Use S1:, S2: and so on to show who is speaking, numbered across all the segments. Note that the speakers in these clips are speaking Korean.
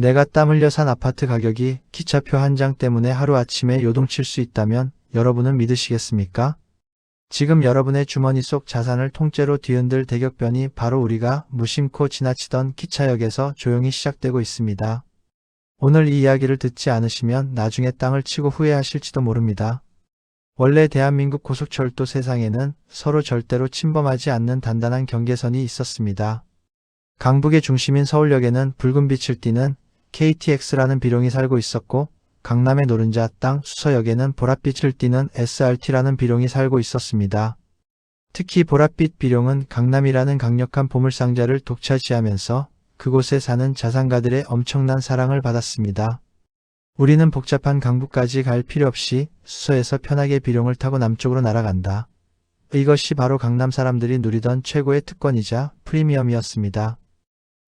S1: 내가 땀 흘려 산 아파트 가격이 기차표 한 장 때문에 하루아침에 요동칠 수 있다면 여러분은 믿으시겠습니까? 지금 여러분의 주머니 속 자산을 통째로 뒤흔들 대격변이 바로 우리가 무심코 지나치던 기차역에서 조용히 시작되고 있습니다. 오늘 이 이야기를 듣지 않으시면 나중에 땅을 치고 후회하실지도 모릅니다. 원래 대한민국 고속철도 세상에는 서로 절대로 침범하지 않는 단단한 경계선이 있었습니다. 강북의 중심인 서울역에는 붉은 빛을 띠는 KTX라는 비룡이 살고 있었고, 강남의 노른자 땅 수서역에는 보랏빛을 띠는 SRT라는 비룡이 살고 있었습니다. 특히 보랏빛 비룡은 강남이라는 강력한 보물상자를 독차지하면서 그곳에 사는 자산가들의 엄청난 사랑을 받았습니다. 우리는 복잡한 강북까지 갈 필요 없이 수서에서 편하게 비룡을 타고 남쪽으로 날아간다. 이것이 바로 강남 사람들이 누리던 최고의 특권이자 프리미엄이었습니다.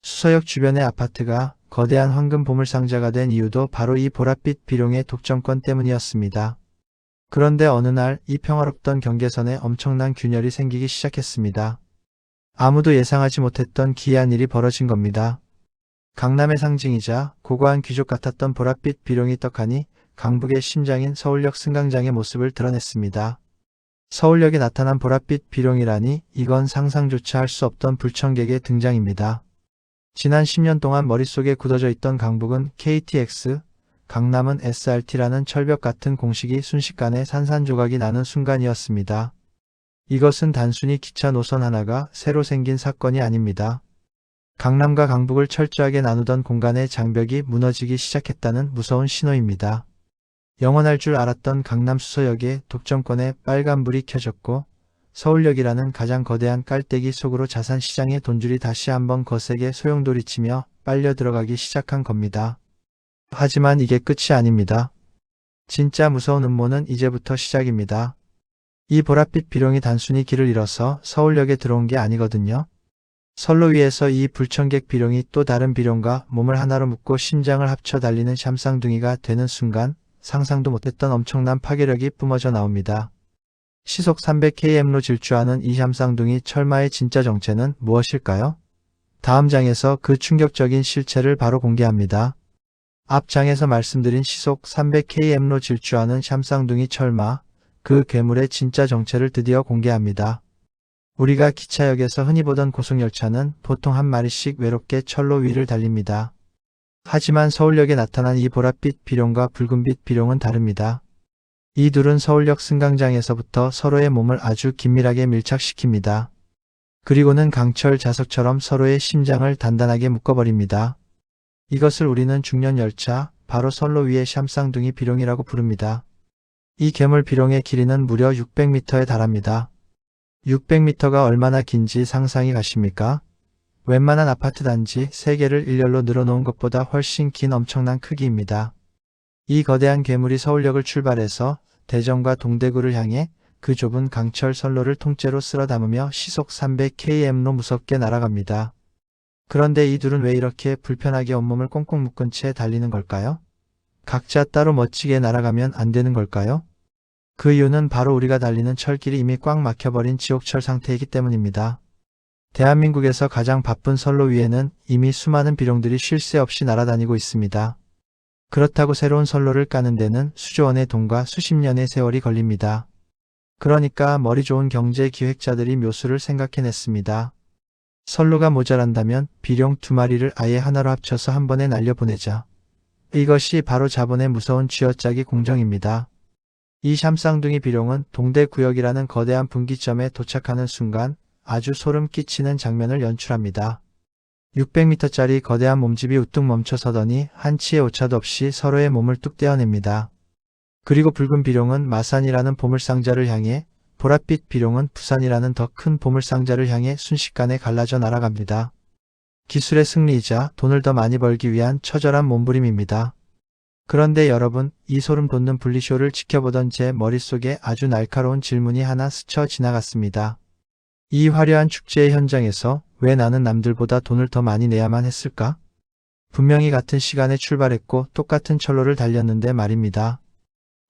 S1: 수서역 주변의 아파트가 거대한 황금 보물상자가 된 이유도 바로 이 보랏빛 비룡의 독점권 때문이었습니다. 그런데 어느 날 이 평화롭던 경계선에 엄청난 균열이 생기기 시작했습니다. 아무도 예상하지 못했던 기이한 일이 벌어진 겁니다. 강남의 상징이자 고고한 귀족 같았던 보랏빛 비룡이 떡하니 강북의 심장인 서울역 승강장의 모습을 드러냈습니다. 서울역에 나타난 보랏빛 비룡이라니 이건 상상조차 할 수 없던 불청객의 등장입니다. 지난 10년 동안 머릿속에 굳어져 있던 강북은 KTX, 강남은 SRT라는 철벽 같은 공식이 순식간에 산산조각이 나는 순간이었습니다. 이것은 단순히 기차 노선 하나가 새로 생긴 사건이 아닙니다. 강남과 강북을 철저하게 나누던 공간의 장벽이 무너지기 시작했다는 무서운 신호입니다. 영원할 줄 알았던 강남 수서역의 독점권에 빨간불이 켜졌고, 서울역이라는 가장 거대한 깔때기 속으로 자산시장의 돈줄이 다시 한번 거세게 소용돌이치며 빨려 들어가기 시작한 겁니다. 하지만 이게 끝이 아닙니다. 진짜 무서운 음모는 이제부터 시작입니다. 이 보랏빛 비룡이 단순히 길을 잃어서 서울역에 들어온 게 아니거든요. 선로 위에서 이 불청객 비룡이 또 다른 비룡과 몸을 하나로 묶고 심장을 합쳐 달리는 샴쌍둥이가 되는 순간 상상도 못했던 엄청난 파괴력이 뿜어져 나옵니다. 시속 300km로 질주하는 이 샴쌍둥이 철마의 진짜 정체는 무엇일까요? 다음 장에서 그 충격적인 실체를 바로 공개합니다. 앞 장에서 말씀드린 시속 300km로 질주하는 샴쌍둥이 철마, 그 괴물의 진짜 정체를 드디어 공개합니다. 우리가 기차역에서 흔히 보던 고속열차는 보통 한 마리씩 외롭게 철로 위를 달립니다. 하지만 서울역에 나타난 이 보랏빛 비룡과 붉은빛 비룡은 다릅니다. 이 둘은 서울역 승강장에서부터 서로의 몸을 아주 긴밀하게 밀착시킵니다. 그리고는 강철 자석처럼 서로의 심장을 단단하게 묶어버립니다. 이것을 우리는 중년열차, 바로 선로 위의 샴쌍둥이 비룡이라고 부릅니다. 이 괴물 비룡의 길이는 무려 600m에 달합니다. 600m가 얼마나 긴지 상상이 가십니까? 웬만한 아파트 단지 3개를 일렬로 늘어놓은 것보다 훨씬 긴 엄청난 크기입니다. 이 거대한 괴물이 서울역을 출발해서 대전과 동대구를 향해 그 좁은 강철 선로를 통째로 쓸어 담으며 시속 300km로 무섭게 날아갑니다. 그런데 이 둘은 왜 이렇게 불편하게 온몸을 꽁꽁 묶은 채 달리는 걸까요? 각자 따로 멋지게 날아가면 안 되는 걸까요? 그 이유는 바로 우리가 달리는 철길이 이미 꽉 막혀버린 지옥철 상태이기 때문입니다. 대한민국에서 가장 바쁜 선로 위에는 이미 수많은 비룡들이 쉴 새 없이 날아다니고 있습니다. 그렇다고 새로운 선로를 까는 데는 수조 원의 돈과 수십 년의 세월이 걸립니다. 그러니까 머리 좋은 경제 기획자들이 묘수를 생각해냈습니다. 선로가 모자란다면 비룡 2마리를 아예 하나로 합쳐서 한 번에 날려보내자. 이것이 바로 자본의 무서운 쥐어짜기 공정입니다. 이 샴쌍둥이 비룡은 동대구역이라는 거대한 분기점에 도착하는 순간 아주 소름 끼치는 장면을 연출합니다. 600m짜리 거대한 몸집이 우뚝 멈춰서더니 한치의 오차도 없이 서로의 몸을 뚝 떼어냅니다. 그리고 붉은 비룡은 마산이라는 보물상자를 향해, 보랏빛 비룡은 부산이라는 더 큰 보물상자를 향해 순식간에 갈라져 날아갑니다. 기술의 승리이자 돈을 더 많이 벌기 위한 처절한 몸부림입니다. 그런데 여러분, 이 소름 돋는 분리쇼를 지켜보던 제 머릿속에 아주 날카로운 질문이 하나 스쳐 지나갔습니다. 이 화려한 축제의 현장에서 왜 나는 남들보다 돈을 더 많이 내야만 했을까? 분명히 같은 시간에 출발했고 똑같은 철로를 달렸는데 말입니다.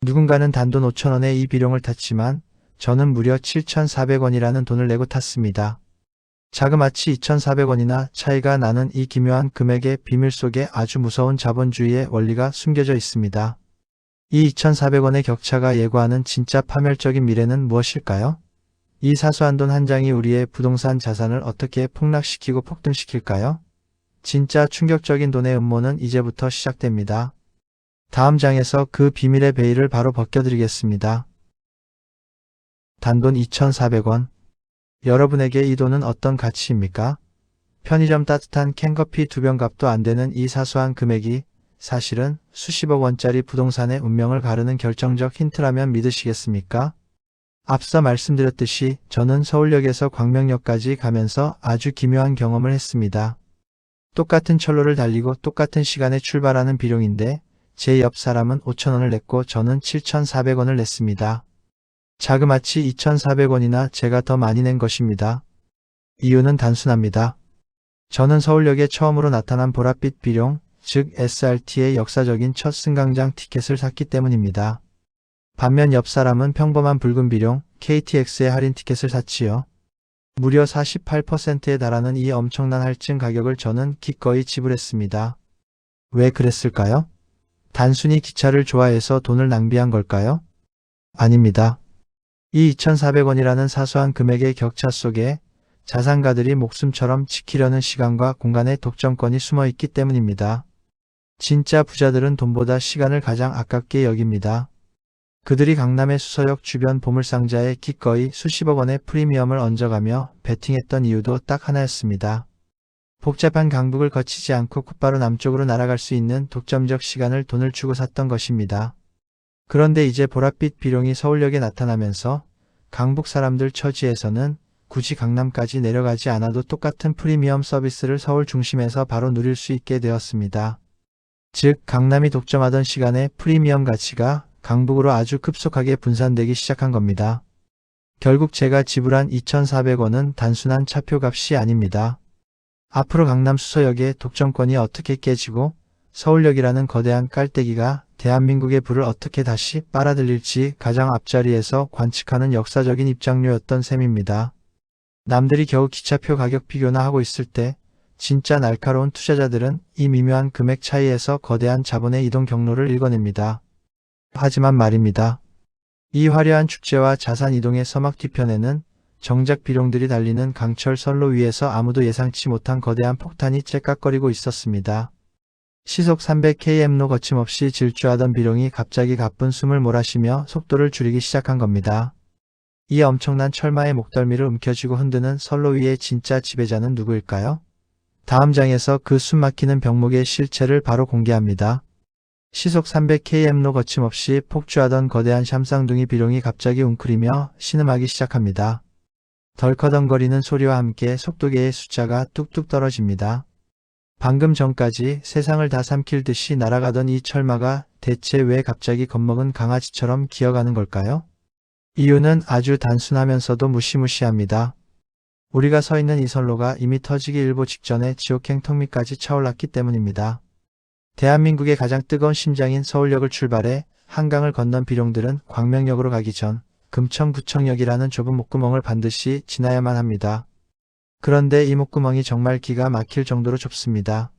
S1: 누군가는 단돈 5,000원에 이 비룡을 탔지만 저는 무려 7,400원이라는 돈을 내고 탔습니다. 자그마치 2,400원이나 차이가 나는 이 기묘한 금액의 비밀 속에 아주 무서운 자본주의의 원리가 숨겨져 있습니다. 이 2,400원의 격차가 예고하는 진짜 파멸적인 미래는 무엇일까요? 이 사소한 돈 한 장이 우리의 부동산 자산을 어떻게 폭락시키고 폭등시킬까요? 진짜 충격적인 돈의 음모는 이제부터 시작됩니다. 다음 장에서 그 비밀의 베일을 바로 벗겨드리겠습니다. 단돈 2,400원. 여러분에게 이 돈은 어떤 가치입니까? 편의점 따뜻한 캔커피 2병 값도 안 되는 이 사소한 금액이 사실은 수십억 원짜리 부동산의 운명을 가르는 결정적 힌트라면 믿으시겠습니까? 앞서 말씀드렸듯이 저는 서울역에서 광명역까지 가면서 아주 기묘한 경험을 했습니다. 똑같은 철로를 달리고 똑같은 시간에 출발하는 비룡인데 제 옆 사람은 5,000원을 냈고 저는 7,400원을 냈습니다. 자그마치 2,400원이나 제가 더 많이 낸 것입니다. 이유는 단순합니다. 저는 서울역에 처음으로 나타난 보랏빛 비룡, 즉 SRT의 역사적인 첫 승강장 티켓을 샀기 때문입니다. 반면 옆 사람은 평범한 붉은 비룡, KTX의 할인 티켓을 샀지요. 무려 48%에 달하는 이 엄청난 할증 가격을 저는 기꺼이 지불했습니다. 왜 그랬을까요? 단순히 기차를 좋아해서 돈을 낭비한 걸까요? 아닙니다. 이 2,400원이라는 사소한 금액의 격차 속에 자산가들이 목숨처럼 지키려는 시간과 공간의 독점권이 숨어 있기 때문입니다. 진짜 부자들은 돈보다 시간을 가장 아깝게 여깁니다. 그들이 강남의 수서역 주변 보물상자에 기꺼이 수십억 원의 프리미엄을 얹어가며 베팅했던 이유도 딱 하나였습니다. 복잡한 강북을 거치지 않고 곧바로 남쪽으로 날아갈 수 있는 독점적 시간을 돈을 주고 샀던 것입니다. 그런데 이제 보랏빛 비룡이 서울역에 나타나면서 강북 사람들 처지에서는 굳이 강남까지 내려가지 않아도 똑같은 프리미엄 서비스를 서울 중심에서 바로 누릴 수 있게 되었습니다. 즉 강남이 독점하던 시간의 프리미엄 가치가 강북으로 아주 급속하게 분산되기 시작한 겁니다. 결국 제가 지불한 2,400원은 단순한 차표 값이 아닙니다. 앞으로 강남 수서역의 독점권이 어떻게 깨지고 서울역이라는 거대한 깔때기가 대한민국의 불을 어떻게 다시 빨아들일지 가장 앞자리에서 관측하는 역사적인 입장료였던 셈입니다. 남들이 겨우 기차표 가격 비교나 하고 있을 때 진짜 날카로운 투자자들은 이 미묘한 금액 차이에서 거대한 자본의 이동 경로를 읽어냅니다. 하지만 말입니다. 이 화려한 축제와 자산 이동의 서막 뒤편에는 정작 비룡들이 달리는 강철 선로 위에서 아무도 예상치 못한 거대한 폭탄이 째깍거리고 있었습니다. 시속 300km로 거침없이 질주하던 비룡이 갑자기 가쁜 숨을 몰아쉬며 속도를 줄이기 시작한 겁니다. 이 엄청난 철마의 목덜미를 움켜쥐고 흔드는 선로 위의 진짜 지배자는 누구일까요? 다음 장에서 그 숨막히는 병목의 실체를 바로 공개합니다. 시속 300km로 거침없이 폭주하던 거대한 샴쌍둥이 비룡이 갑자기 웅크리며 신음하기 시작합니다. 덜커덩거리는 소리와 함께 속도계의 숫자가 뚝뚝 떨어집니다. 방금 전까지 세상을 다 삼킬 듯이 날아가던 이 철마가 대체 왜 갑자기 겁먹은 강아지처럼 기어가는 걸까요? 이유는 아주 단순하면서도 무시무시합니다. 우리가 서 있는 이 선로가 이미 터지기 일보 직전에 지옥행 턱밑까지 차올랐기 때문입니다. 대한민국의 가장 뜨거운 심장인 서울역을 출발해 한강을 건넌 비룡들은 광명역으로 가기 전 금천구청역이라는 좁은 목구멍을 반드시 지나야만 합니다. 그런데 이 목구멍이 정말 기가 막힐 정도로 좁습니다.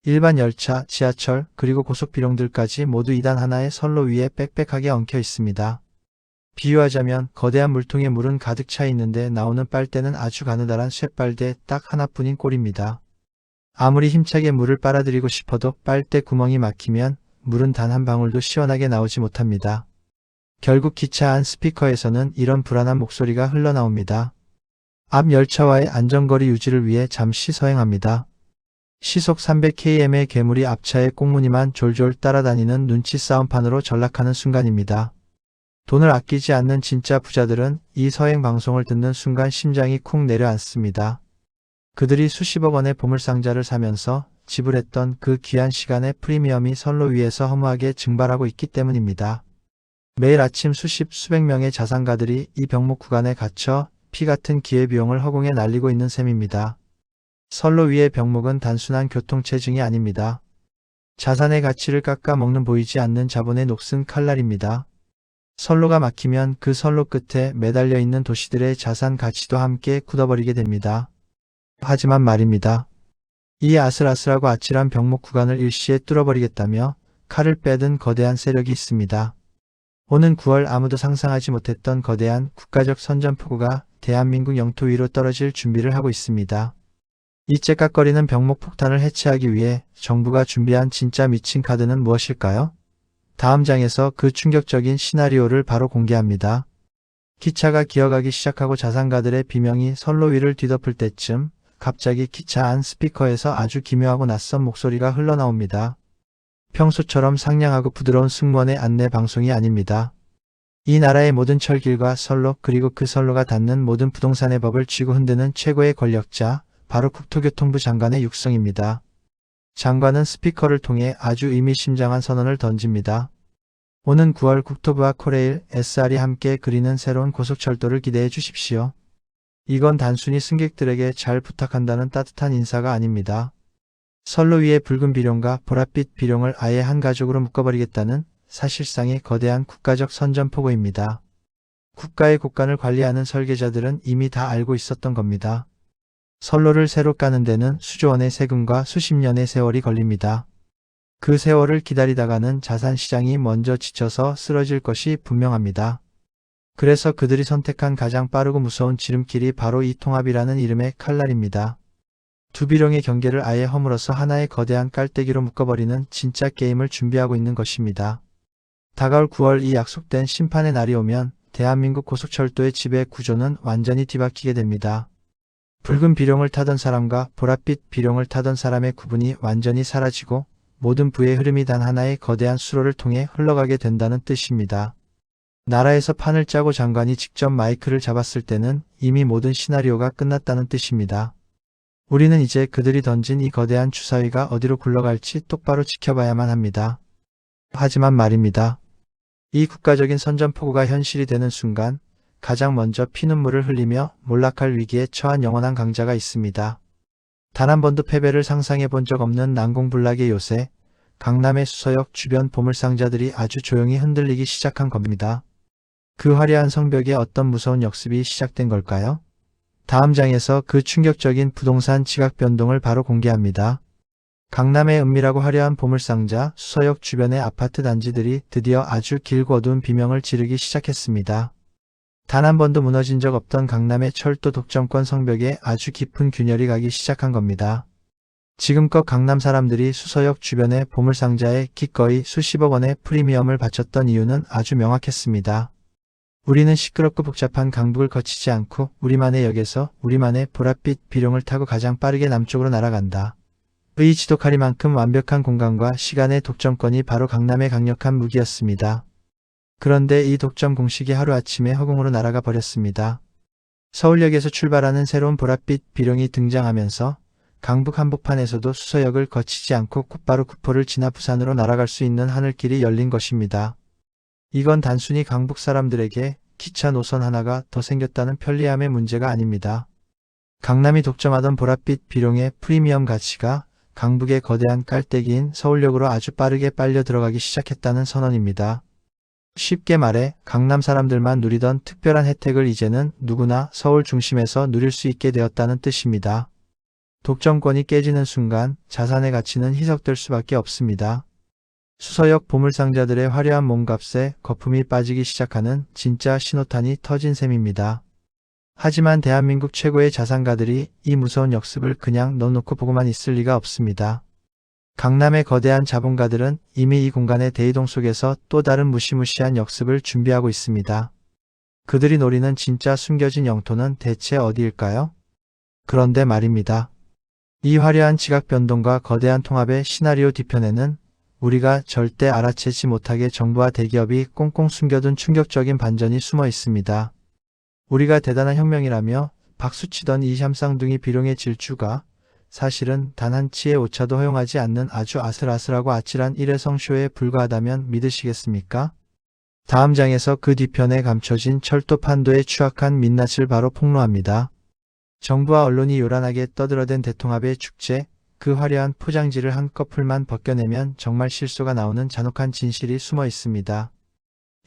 S1: 일반 열차, 지하철, 그리고 고속 비룡들까지 모두 2단 하나의 선로 위에 빽빽하게 엉켜 있습니다. 비유하자면 거대한 물통에 물은 가득 차 있는데 나오는 빨대는 아주 가느다란 쇳빨대 딱 하나뿐인 꼴입니다. 아무리 힘차게 물을 빨아들이고 싶어도 빨대 구멍이 막히면 물은 단 한 방울도 시원하게 나오지 못합니다. 결국 기차 안 스피커에서는 이런 불안한 목소리가 흘러나옵니다. 앞 열차와의 안전거리 유지를 위해 잠시 서행합니다. 시속 300km의 괴물이 앞차의 꽁무니만 졸졸 따라다니는 눈치 싸움판으로 전락하는 순간입니다. 돈을 아끼지 않는 진짜 부자들은 이 서행 방송을 듣는 순간 심장이 쿵 내려앉습니다. 그들이 수십억 원의 보물상자를 사면서 지불했던 그 귀한 시간의 프리미엄이 선로 위에서 허무하게 증발하고 있기 때문입니다. 매일 아침 수백 명의 자산가들이 이 병목 구간에 갇혀 피 같은 기회비용을 허공에 날리고 있는 셈입니다. 선로 위의 병목은 단순한 교통체증이 아닙니다. 자산의 가치를 깎아 먹는 보이지 않는 자본의 녹슨 칼날입니다. 선로가 막히면 그 선로 끝에 매달려 있는 도시들의 자산 가치도 함께 굳어버리게 됩니다. 하지만 말입니다. 이 아슬아슬하고 아찔한 병목 구간을 일시에 뚫어버리겠다며 칼을 빼든 거대한 세력이 있습니다. 오는 9월 아무도 상상하지 못했던 거대한 국가적 선전포고가 대한민국 영토 위로 떨어질 준비를 하고 있습니다. 이 째깍거리는 병목 폭탄을 해체하기 위해 정부가 준비한 진짜 미친 카드는 무엇일까요? 다음 장에서 그 충격적인 시나리오를 바로 공개합니다. 기차가 기어가기 시작하고 자산가들의 비명이 선로 위를 뒤덮을 때쯤 갑자기 기차 안 스피커에서 아주 기묘하고 낯선 목소리가 흘러나옵니다. 평소처럼 상냥하고 부드러운 승무원의 안내 방송이 아닙니다. 이 나라의 모든 철길과 선로 그리고 그 선로가 닿는 모든 부동산의 법을 쥐고 흔드는 최고의 권력자, 바로 국토교통부 장관의 육성입니다. 장관은 스피커를 통해 아주 의미심장한 선언을 던집니다. 오는 9월 국토부와 코레일, SR이 함께 그리는 새로운 고속철도를 기대해 주십시오. 이건 단순히 승객들에게 잘 부탁한다는 따뜻한 인사가 아닙니다. 선로 위의 붉은 비룡과 보랏빛 비룡을 아예 한 가족으로 묶어버리겠다는 사실상의 거대한 국가적 선전포고입니다. 국가의 곳간을 관리하는 설계자들은 이미 다 알고 있었던 겁니다. 선로를 새로 까는 데는 수조 원의 세금과 수십 년의 세월이 걸립니다. 그 세월을 기다리다가는 자산시장이 먼저 지쳐서 쓰러질 것이 분명합니다. 그래서 그들이 선택한 가장 빠르고 무서운 지름길이 바로 이 통합이라는 이름의 칼날입니다. 두 비룡의 경계를 아예 허물어서 하나의 거대한 깔때기로 묶어버리는 진짜 게임을 준비하고 있는 것입니다. 다가올 9월 이 약속된 심판의 날이 오면 대한민국 고속철도의 지배 구조는 완전히 뒤바뀌게 됩니다. 붉은 비룡을 타던 사람과 보랏빛 비룡을 타던 사람의 구분이 완전히 사라지고 모든 부의 흐름이 단 하나의 거대한 수로를 통해 흘러가게 된다는 뜻입니다. 나라에서 판을 짜고 장관이 직접 마이크를 잡았을 때는 이미 모든 시나리오가 끝났다는 뜻입니다. 우리는 이제 그들이 던진 이 거대한 주사위가 어디로 굴러갈지 똑바로 지켜봐야만 합니다. 하지만 말입니다. 이 국가적인 선전포고가 현실이 되는 순간 가장 먼저 피눈물을 흘리며 몰락할 위기에 처한 영원한 강자가 있습니다. 단 한 번도 패배를 상상해 본 적 없는 난공불락의 요새, 강남의 수서역 주변 보물상자들이 아주 조용히 흔들리기 시작한 겁니다. 그 화려한 성벽에 어떤 무서운 역습이 시작된 걸까요? 다음 장에서 그 충격적인 부동산 지각 변동을 바로 공개합니다. 강남의 은밀하고 화려한 보물상자, 수서역 주변의 아파트 단지들이 드디어 아주 길고 어두운 비명을 지르기 시작했습니다. 단 한 번도 무너진 적 없던 강남의 철도 독점권 성벽에 아주 깊은 균열이 가기 시작한 겁니다. 지금껏 강남 사람들이 수서역 주변의 보물상자에 기꺼이 수십억 원의 프리미엄을 바쳤던 이유는 아주 명확했습니다. 우리는 시끄럽고 복잡한 강북을 거치지 않고 우리만의 역에서 우리만의 보랏빛 비룡을 타고 가장 빠르게 남쪽으로 날아간다. 이 지독하리만큼 완벽한 공간과 시간의 독점권이 바로 강남의 강력한 무기였습니다. 그런데 이 독점 공식이 하루아침에 허공으로 날아가 버렸습니다. 서울역에서 출발하는 새로운 보랏빛 비룡이 등장하면서 강북 한복판에서도 수서역을 거치지 않고 곧바로 구포를 지나 부산으로 날아갈 수 있는 하늘길이 열린 것입니다. 이건 단순히 강북 사람들에게 기차 노선 하나가 더 생겼다는 편리함의 문제가 아닙니다. 강남이 독점하던 보랏빛 비룡의 프리미엄 가치가 강북의 거대한 깔때기인 서울역으로 아주 빠르게 빨려 들어가기 시작했다는 선언입니다. 쉽게 말해 강남 사람들만 누리던 특별한 혜택을 이제는 누구나 서울 중심에서 누릴 수 있게 되었다는 뜻입니다. 독점권이 깨지는 순간 자산의 가치는 희석될 수밖에 없습니다. 수서역 보물상자들의 화려한 몸값에 거품이 빠지기 시작하는 진짜 신호탄이 터진 셈입니다. 하지만 대한민국 최고의 자산가들이 이 무서운 역습을 그냥 넣어놓고 보고만 있을 리가 없습니다. 강남의 거대한 자본가들은 이미 이 공간의 대이동 속에서 또 다른 무시무시한 역습을 준비하고 있습니다. 그들이 노리는 진짜 숨겨진 영토는 대체 어디일까요? 그런데 말입니다. 이 화려한 지각 변동과 거대한 통합의 시나리오 뒤편에는 우리가 절대 알아채지 못하게 정부와 대기업이 꽁꽁 숨겨둔 충격적인 반전이 숨어 있습니다. 우리가 대단한 혁명이라며 박수치던 이 샴쌍둥이 비룡의 질주가 사실은 단 한 치의 오차도 허용하지 않는 아주 아슬아슬하고 아찔한 일회성 쇼에 불과하다면 믿으시겠습니까? 다음 장에서 그 뒤편에 감춰진 철도 판도의 추악한 민낯을 바로 폭로합니다. 정부와 언론이 요란하게 떠들어댄 대통합의 축제, 그 화려한 포장지를 한꺼풀만 벗겨내면 정말 실소가 나오는 잔혹한 진실이 숨어 있습니다.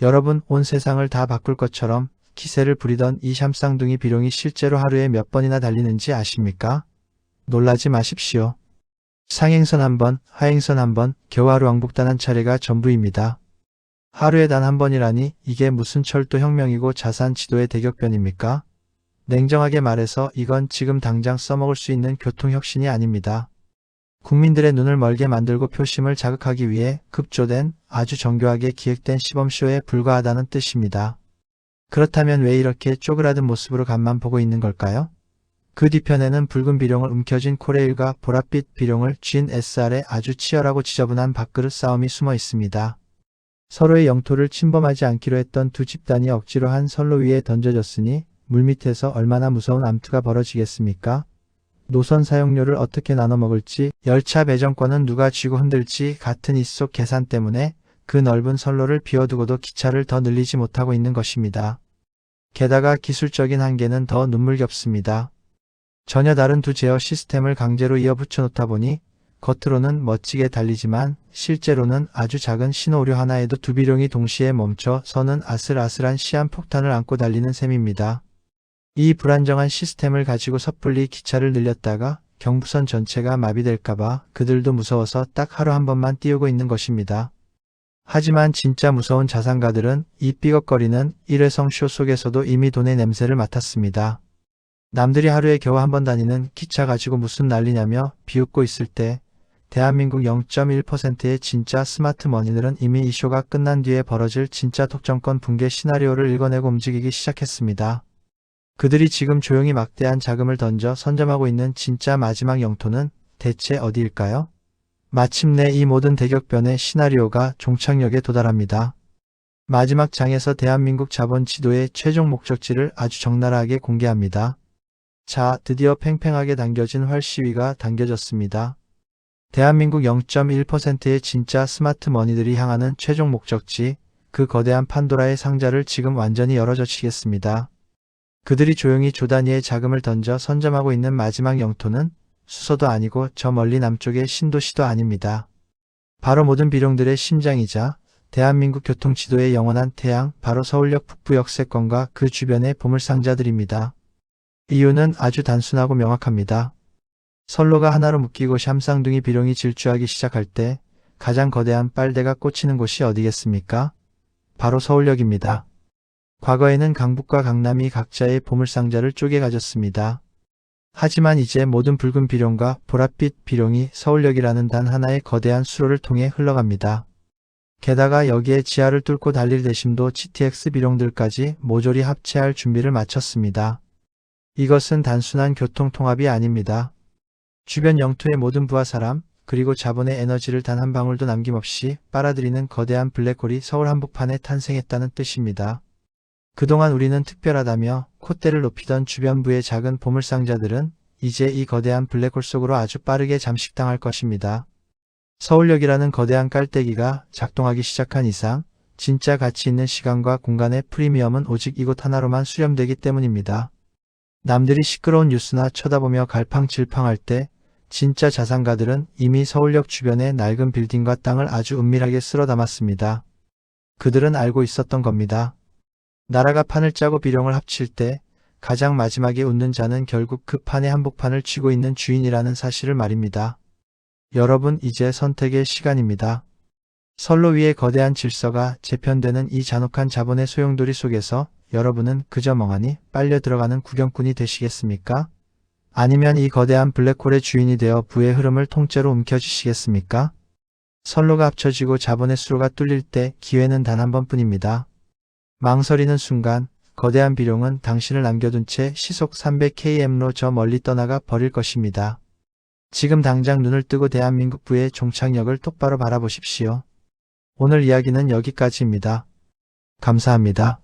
S1: 여러분, 온 세상을 다 바꿀 것처럼 기세를 부리던 이 샴쌍둥이 비룡이 실제로 하루에 몇 번이나 달리는지 아십니까? 놀라지 마십시오. 상행선 한 번, 하행선 한 번, 겨우 하루 왕복 단 한 차례가 전부입니다. 하루에 단 한 번이라니 이게 무슨 철도 혁명이고 자산 지도의 대격변입니까? 냉정하게 말해서 이건 지금 당장 써먹을 수 있는 교통혁신이 아닙니다. 국민들의 눈을 멀게 만들고 표심을 자극하기 위해 급조된 아주 정교하게 기획된 시범쇼에 불과하다는 뜻입니다. 그렇다면 왜 이렇게 쪼그라든 모습으로 간만 보고 있는 걸까요? 그 뒤편에는 붉은 비룡을 움켜쥔 코레일과 보랏빛 비룡을 쥔 SR의 아주 치열하고 지저분한 밥그릇 싸움이 숨어 있습니다. 서로의 영토를 침범하지 않기로 했던 두 집단이 억지로 한 선로 위에 던져졌으니 물밑에서 얼마나 무서운 암투가 벌어지겠습니까? 노선 사용료를 어떻게 나눠 먹을지, 열차 배정권은 누가 쥐고 흔들지 같은 입속 계산 때문에 그 넓은 선로를 비워두고도 기차를 더 늘리지 못하고 있는 것입니다. 게다가 기술적인 한계는 더 눈물겹습니다. 전혀 다른 두 제어 시스템을 강제로 이어붙여 놓다 보니 겉으로는 멋지게 달리지만 실제로는 아주 작은 신호우려 하나에도 두 비룡이 동시에 멈춰 서는 아슬아슬한 시한폭탄을 안고 달리는 셈입니다. 이 불안정한 시스템을 가지고 섣불리 기차를 늘렸다가 경부선 전체가 마비될까봐 그들도 무서워서 딱 하루 한 번만 띄우고 있는 것입니다. 하지만 진짜 무서운 자산가들은 이 삐걱거리는 일회성 쇼 속에서도 이미 돈의 냄새를 맡았습니다. 남들이 하루에 겨우 한 번 다니는 기차 가지고 무슨 난리냐며 비웃고 있을 때 대한민국 0.1%의 진짜 스마트 머니들은 이미 이 쇼가 끝난 뒤에 벌어질 진짜 독점권 붕괴 시나리오를 읽어내고 움직이기 시작했습니다. 그들이 지금 조용히 막대한 자금을 던져 선점하고 있는 진짜 마지막 영토는 대체 어디일까요? 마침내 이 모든 대격변의 시나리오가 종착역에 도달합니다. 마지막 장에서 대한민국 자본 지도의 최종 목적지를 아주 적나라하게 공개합니다. 자, 드디어 팽팽하게 당겨진 활 시위가 당겨졌습니다. 대한민국 0.1%의 진짜 스마트 머니들이 향하는 최종 목적지, 그 거대한 판도라의 상자를 지금 완전히 열어젖히겠습니다. 그들이 조용히 조 단위의 자금을 던져 선점하고 있는 마지막 영토는 수서도 아니고 저 멀리 남쪽의 신도시도 아닙니다. 바로 모든 비룡들의 심장이자 대한민국 교통지도의 영원한 태양, 바로 서울역 북부 역세권과 그 주변의 보물상자들입니다. 이유는 아주 단순하고 명확합니다. 선로가 하나로 묶이고 샴쌍둥이 비룡이 질주하기 시작할 때 가장 거대한 빨대가 꽂히는 곳이 어디겠습니까? 바로 서울역입니다. 과거에는 강북과 강남이 각자의 보물상자를 쪼개 가졌습니다. 하지만 이제 모든 붉은 비룡과 보랏빛 비룡이 서울역이라는 단 하나의 거대한 수로를 통해 흘러갑니다. 게다가 여기에 지하를 뚫고 달릴 대심도 GTX 비룡들까지 모조리 합체할 준비를 마쳤습니다. 이것은 단순한 교통통합이 아닙니다. 주변 영토의 모든 부하 사람, 그리고 자본의 에너지를 단 한 방울도 남김없이 빨아들이는 거대한 블랙홀이 서울 한복판에 탄생했다는 뜻입니다. 그동안 우리는 특별하다며 콧대를 높이던 주변부의 작은 보물상자들은 이제 이 거대한 블랙홀 속으로 아주 빠르게 잠식당할 것입니다. 서울역이라는 거대한 깔때기가 작동하기 시작한 이상 진짜 가치 있는 시간과 공간의 프리미엄은 오직 이곳 하나로만 수렴되기 때문입니다. 남들이 시끄러운 뉴스나 쳐다보며 갈팡질팡할 때 진짜 자산가들은 이미 서울역 주변의 낡은 빌딩과 땅을 아주 은밀하게 쓸어 담았습니다. 그들은 알고 있었던 겁니다. 나라가 판을 짜고 비룡을 합칠 때 가장 마지막에 웃는 자는 결국 그 판의 한복판을 쥐고 있는 주인이라는 사실을 말입니다. 여러분, 이제 선택의 시간입니다. 선로 위의 거대한 질서가 재편되는 이 잔혹한 자본의 소용돌이 속에서 여러분은 그저 멍하니 빨려 들어가는 구경꾼이 되시겠습니까? 아니면 이 거대한 블랙홀의 주인이 되어 부의 흐름을 통째로 움켜쥐시겠습니까? 선로가 합쳐지고 자본의 수로가 뚫릴 때 기회는 단 한 번뿐입니다. 망설이는 순간 거대한 비룡은 당신을 남겨둔 채 시속 300km로 저 멀리 떠나가 버릴 것입니다. 지금 당장 눈을 뜨고 대한민국 부의 종착역을 똑바로 바라보십시오. 오늘 이야기는 여기까지입니다. 감사합니다.